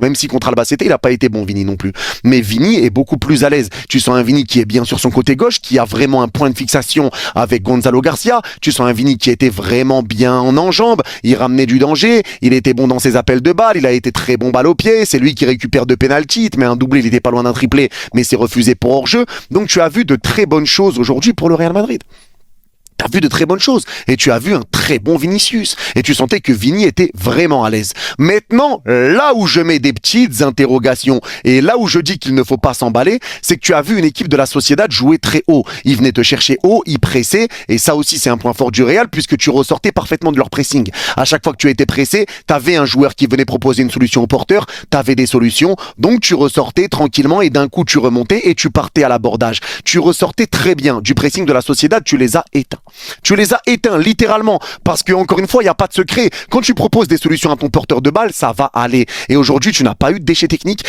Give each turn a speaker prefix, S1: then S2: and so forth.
S1: Même si contre Albacete, il n'a pas été bon, Vini non plus. Mais Vini est beaucoup plus à l'aise. Tu sens un Vini qui est bien sur son côté gauche, qui a vraiment un point de fixation avec Gonzalo Garcia. Tu sens un Vini qui était vraiment bien en enjambe. Il ramenait du danger. Il était bon dans ses appels de balles. Il a été très bon balle au pied. C'est lui qui récupère de pénalty. Il te met un doublé. Il était pas loin d'un triplé, mais c'est refusé pour hors-jeu. Donc tu as vu de très bonnes choses aujourd'hui pour le Real Madrid. T'as vu de très bonnes choses et tu as vu un très bon Vinicius et tu sentais que Vini était vraiment à l'aise. Maintenant, là où je mets des petites interrogations et là où je dis qu'il ne faut pas s'emballer, c'est que tu as vu une équipe de la Sociedad jouer très haut. Ils venaient te chercher haut, ils pressaient et ça aussi c'est un point fort du Real puisque tu ressortais parfaitement de leur pressing. À chaque fois que tu étais pressé, t'avais un joueur qui venait proposer une solution au porteur, t'avais des solutions, donc tu ressortais tranquillement et d'un coup tu remontais et tu partais à l'abordage. Tu ressortais très bien du pressing de la Sociedad, tu les as éteints. Tu les as éteints littéralement parce que encore une fois il n'y a pas de secret. Quand tu proposes des solutions à ton porteur de balle, ça va aller. Et aujourd'hui tu n'as pas eu de déchets techniques.